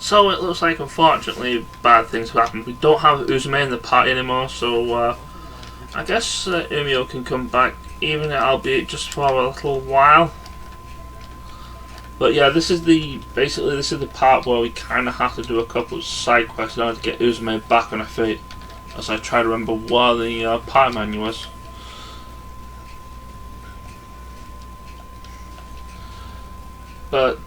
So it looks like, unfortunately, bad things have happened. We don't have Uzume in the party anymore, so I guess Umio can come back, even albeit just for a little while. But yeah, this is the part where we kind of have to do a couple of side quests in order to get Uzume back on her feet. As I try to remember what the party menu was. But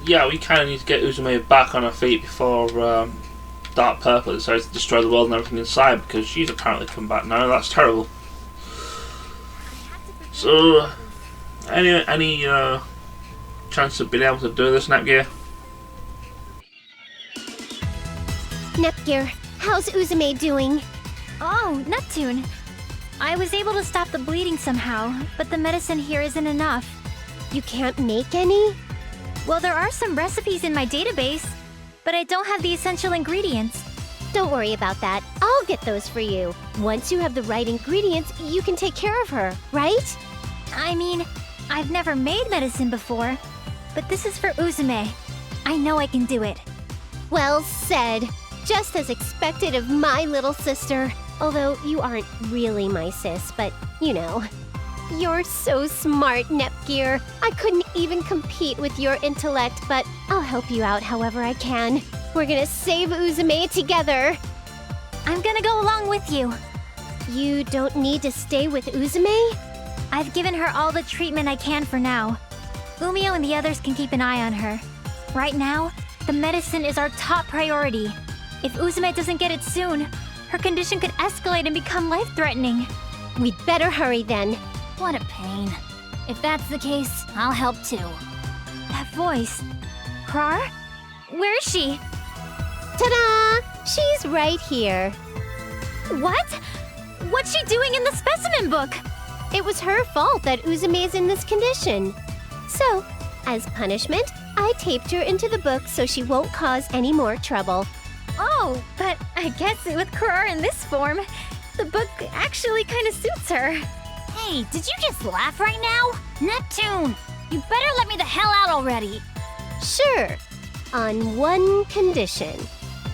yeah, we kind of need to get Uzume back on her feet before Dark Purple decides to destroy the world and everything inside, because she's apparently come back now. That's terrible. So, any chance of being able to do this, Nepgear? Nepgear, how's Uzume doing? Oh, Neptune. I was able to stop the bleeding somehow, but the medicine here isn't enough. You can't make any? Well, there are some recipes in my database, but I don't have the essential ingredients. Don't worry about that. I'll get those for you. Once you have the right ingredients, you can take care of her, right? I mean, I've never made medicine before, but this is for Uzume. I know I can do it. Well said. Just as expected of my little sister. Although you aren't really my sis, but you know. You're so smart, Nepgear. I couldn't even compete with your intellect, but I'll help you out however I can. We're gonna save Uzume together. I'm gonna go along with you. You don't need to stay with Uzume? I've given her all the treatment I can for now. Umio and the others can keep an eye on her. Right now, the medicine is our top priority. If Uzume doesn't get it soon, her condition could escalate and become life-threatening. We'd better hurry then. What a pain. If that's the case, I'll help too. That voice. Criore? Where is she? Ta-da! She's right here. What? What's she doing in the specimen book? It was her fault that Uzume is in this condition. So, as punishment, I taped her into the book so she won't cause any more trouble. Oh, but I guess with Criore in this form, the book actually kind of suits her. Hey, did you just laugh right now? Neptune, you better let me the hell out already. Sure, on one condition.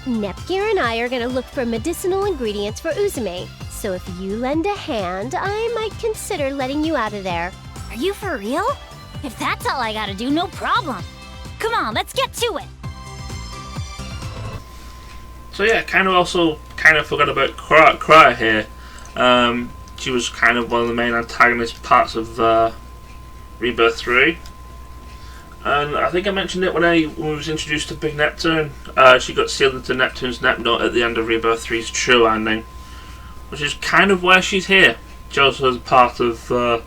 Nepgear and I are gonna look for medicinal ingredients for Uzume. So if you lend a hand, I might consider letting you out of there. Are you for real? If that's all I gotta do, no problem. Come on, let's get to it. So yeah, kind of forgot about Criore here. She was kind of one of the main antagonist parts of Rebirth 3. And I think I mentioned it when we was introduced to Big Neptune. She got sealed into Neptune's Nepnote at the end of Rebirth 3's true ending, which is kind of why she's here. She also is part of the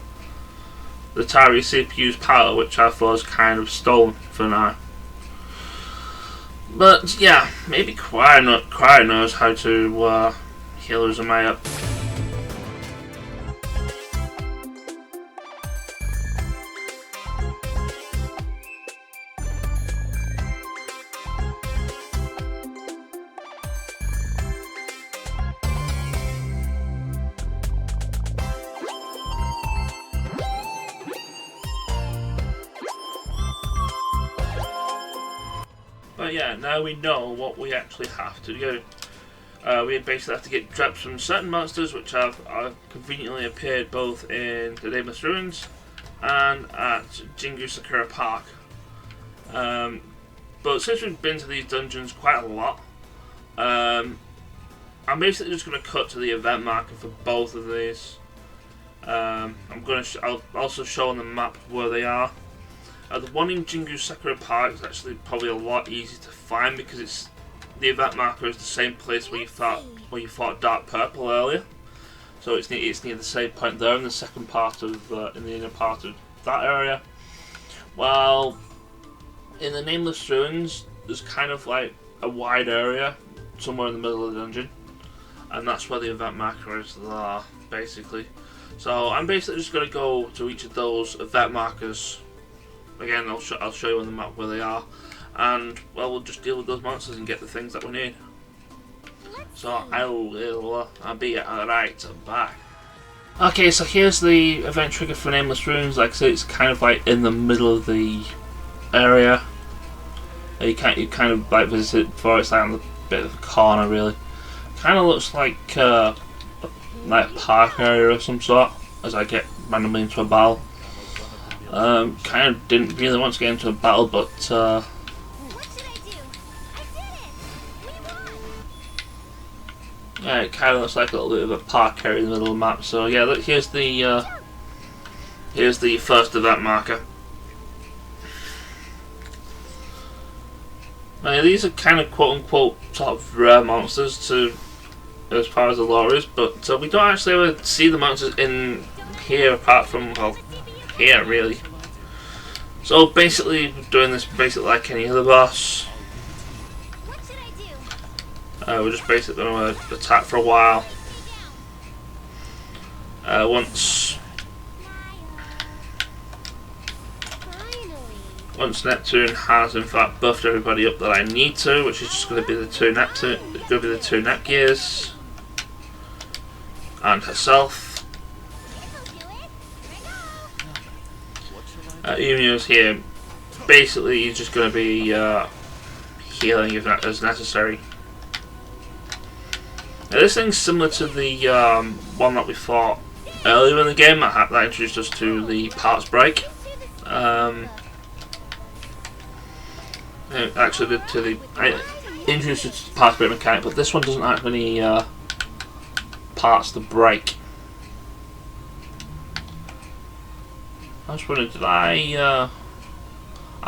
Tari CPU's power, which I thought was kind of stolen for now. But yeah, maybe Criore knows how to heal Uzume up. But yeah, now we know what we actually have to do. We basically have to get traps from certain monsters, which have conveniently appeared both in the Nameless Ruins and at Jingu Sakura Park. But since we've been to these dungeons quite a lot, I'm basically just going to cut to the event marker for both of these. I'll also show on the map where they are. The one in Jingu Sakura Park is actually probably a lot easier to find because the event marker is the same place where you fought Dark Purple earlier. So it's near the same point there in the second part of in the inner part of that area. While in the Nameless Ruins, there's kind of like a wide area somewhere in the middle of the dungeon, and that's where the event marker is there, basically. So I'm basically just going to go to each of those event markers. Again, I'll show you on the map where they are, and well, we'll just deal with those monsters and get the things that we need. So I'll be right back. Okay, so here's the event trigger for Nameless Ruins. Like I said, it's kind of like in the middle of the area. You kind of like visit it before. It's like on the bit of a corner, really. Kind of looks like a park area of some sort. As I get randomly into a battle. Kind of didn't really want to get into a battle, but What should I do? I did it! We won! yeah, it kind of looks like a little bit of a park area in the middle of the map. So yeah, look, here's the first event marker. Now, these are kind of quote-unquote sort of rare monsters to, as far as the lore is, but we don't actually ever see the monsters in here apart from, well, here really. So basically, we're doing this basically like any other boss. What should I do? We're just basically going to attack for a while. Once Neptune has in fact buffed everybody up that I need to, which is just going to be the two Nepgears and herself. Uzume's here. Basically, he's just going to be healing if as necessary. Now, this thing's similar to the one that we fought earlier in the game that introduced us to the parts break. Actually, I introduced it to the parts break mechanic, but this one doesn't have any parts to break. I was wondering, did I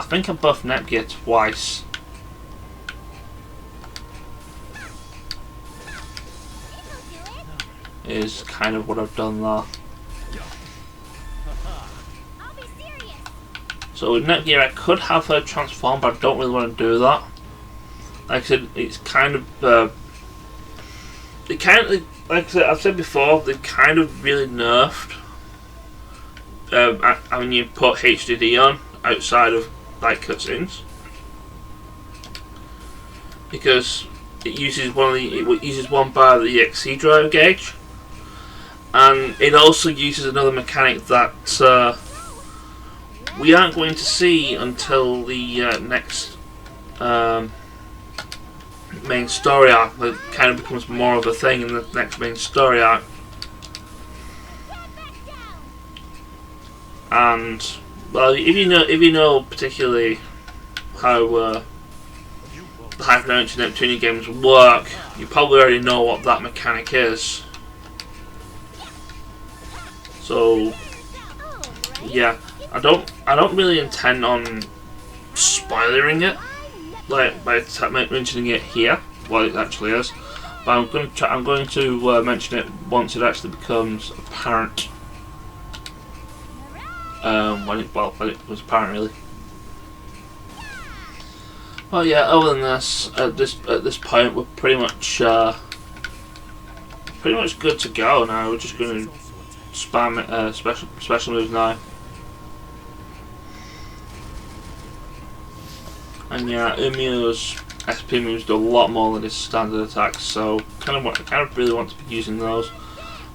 think I buffed Nepgear twice. Is kind of what I've done there. So with Nepgear, I could have her transform, but I don't really want to do that. Like I said, it's kind of like I said, I've said before, they kind of really nerfed when you put HDD on outside of like cutscenes, because it uses one bar of the EXE drive gauge, and it also uses another mechanic that we aren't going to see until the next main story arc. That kind of becomes more of a thing in the next main story arc. And well, if you know particularly how the Hyperdimension Neptunia games work, you probably already know what that mechanic is. So yeah, I don't really intend on spoiling it, like by mentioning it here, what it actually is. But I'm going to mention it once it actually becomes apparent. When it was apparent, really. Well, yeah. Other than this, at this point, we're pretty much good to go now. We're just going to spam special moves now. And yeah, Uzume's SP moves do a lot more than his standard attacks, so I kind of really want to be using those.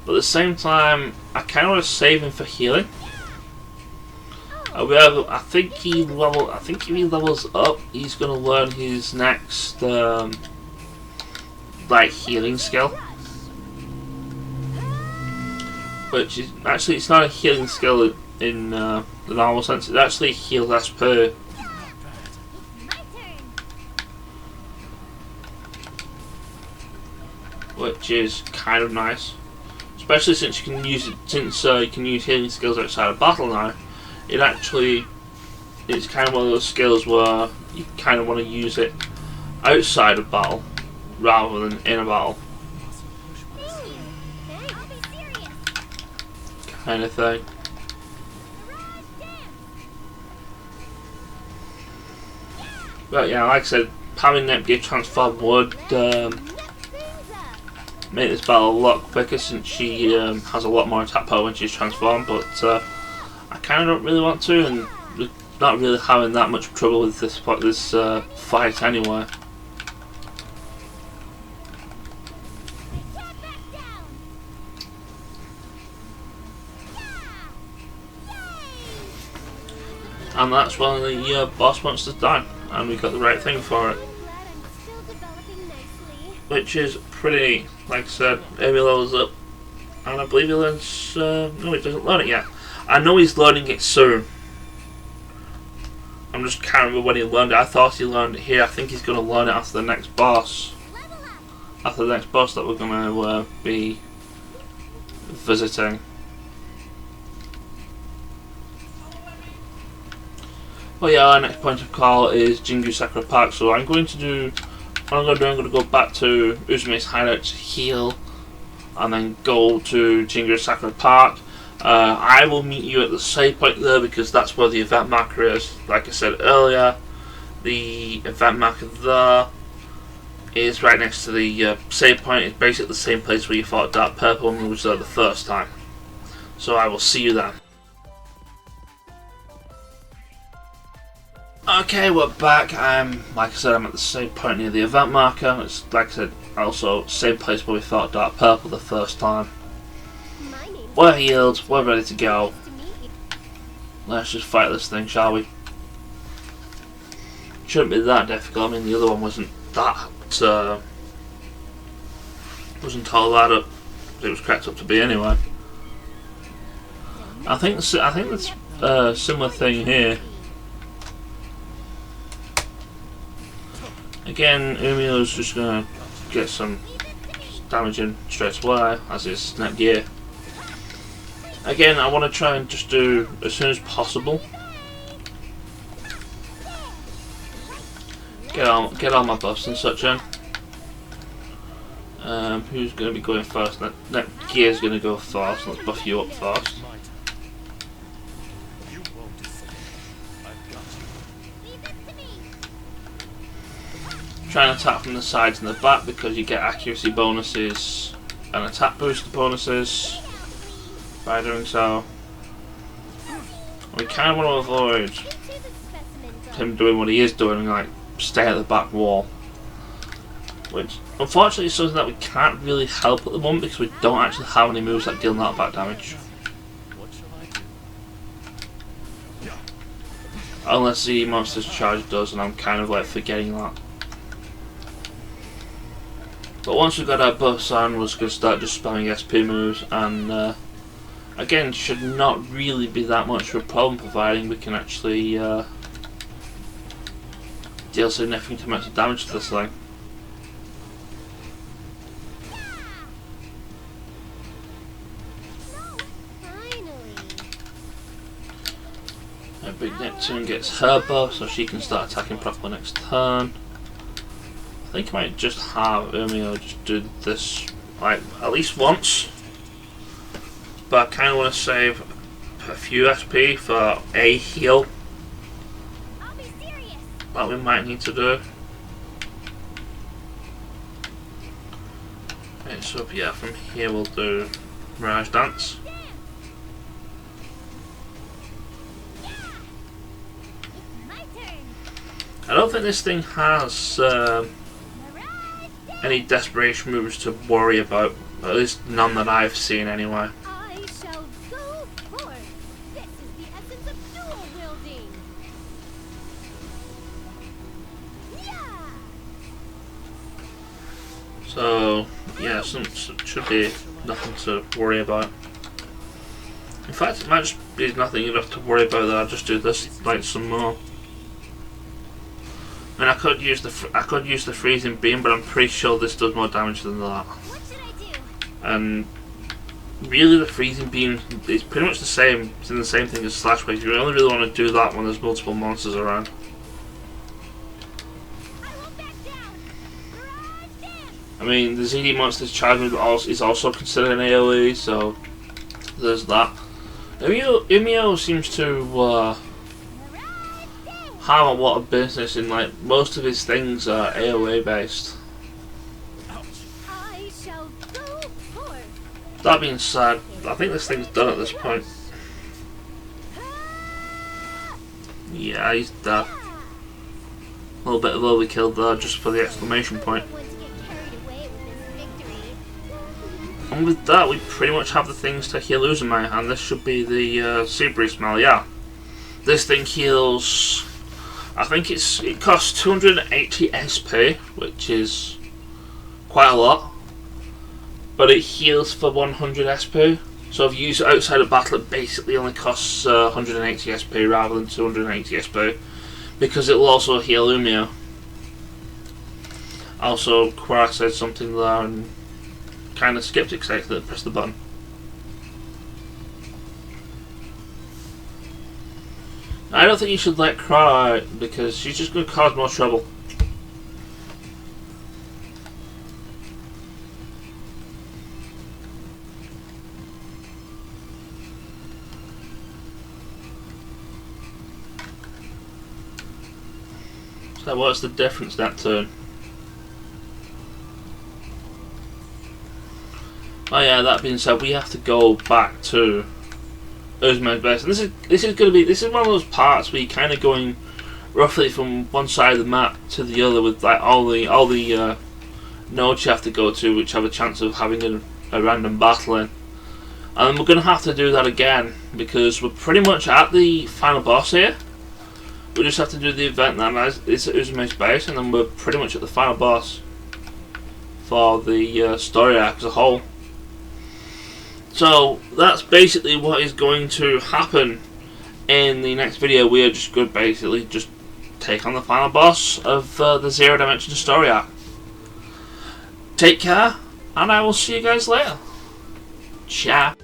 But at the same time, I kind of want to save him for healing. I think if he levels up, he's going to learn his next like healing skill, which is actually, it's not a healing skill in the normal sense. It actually heals SP. Which is kind of nice, especially since you can use healing skills outside of battle now. It's kind of one of those skills where you kind of want to use it outside of battle rather than in a battle, kind of thing. But yeah, like I said, having Nepgear transform would make this battle a lot quicker, since she has a lot more attack power when she's transformed, but I kind of don't really want to, and we're not really having that much trouble with this fight anyway. And that's one of the boss monsters done. and we got the right thing for it. Which is pretty, like I said, Amy levels up, and I believe he learns, no he doesn't learn it yet. I know he's learning it soon. I'm just can't remember when he learned it. I thought he learned it here. I think he's going to learn it after the next boss. After the next boss that we're going to be visiting. Well, yeah, our next point of call is Jingu Sakura Park. So I'm going to do. What I'm going to do, I'm going to go back to Uzume's hideout to heal, and then go to Jingu Sakura Park. I will meet you at the save point there because that's where the event marker is. Like I said earlier, the event marker there is right next to the save point. It's basically the same place where you fought Dark Purple when we was there the first time. So I will see you then. Okay, we're back. Like I said, I'm at the same point near the event marker. It's like I said, also same place where we fought Dark Purple the first time. We're healed, we're ready to go. Let's just fight this thing, shall we? Shouldn't be that difficult. I mean, the other one wasn't that wasn't all that up. It was cracked up to be anyway. I think that's a similar thing here. Again, Umio's just gonna get some damage in straight away, as is Nepgear. Again, I want to try and just do as soon as possible. Get all my buffs and such in. Who's going to be going first? Nepgear's going to go first. Let's buff you up first. Try and attack from the sides and the back because you get accuracy bonuses and attack boost bonuses by doing so. We kind of want to avoid him doing what he is doing, like stay at the back wall, which unfortunately is something that we can't really help at the moment because we don't actually have any moves that deal knockback damage. Unless the monster's charge does, and I'm kind of like forgetting that. But once we've got our buffs on, we're just going to start just spamming SP moves, and again, should not really be that much of a problem, providing we can actually deal significant amounts of damage to this thing. Big Neptune gets her buff, so she can start attacking properly next turn. I think I might just have Umio just do this like at least once, but I kind of want to save a few SP for a heal that we might need to do. Okay, so yeah, from here we'll do Mirage Dance. I don't think this thing has any desperation moves to worry about, at least none that I've seen anyway. I shall go forth. This is the essence of dual wielding. Yeah. So yeah, should be nothing to worry about. In fact, it might just be nothing enough to worry about that I'll just do this like some more. I mean, I could use the freezing beam, but I'm pretty sure this does more damage than that. What should I do? And really, the freezing beam is pretty much the same. It's in the same thing as Slash Wave. You only really want to do that when there's multiple monsters around. I won't back down. Mirage Dance. I mean, the ZD monster's charge move is also considered an AoE, so there's that. Umio seems to have a lot of business in, like, most of his things are AoE based. I shall go forth. That being said, I think this thing's done at this point. Yeah, he's dead. A little bit of overkill there just for the exclamation point. And with that, we pretty much have the things to heal Uzume, and this should be the Sea Breeze smell, yeah. This thing heals I think it costs 280 SP, which is quite a lot, but it heals for 100 SP. So if you use it outside of battle, it basically only costs 180 SP rather than 280 SP, because it will also heal Uzume. Also, Criore said something there and kind of skipped it because I accidentally pressed the button. I don't think you should let Criore out because she's just going to cause more trouble. So what's the difference that turn? Oh yeah, that being said, we have to go back to Uzume's base, and this is one of those parts where you're kind of going roughly from one side of the map to the other with like all the nodes you have to go to, which have a chance of having a random battle in. And we're going to have to do that again because we're pretty much at the final boss here. We just have to do the event that is at Uzume's base, and then we're pretty much at the final boss for the story arc as a whole. So that's basically what is going to happen in the next video. We are just going to basically just take on the final boss of the 0 Dimension story arc. Take care, and I will see you guys later. Ciao.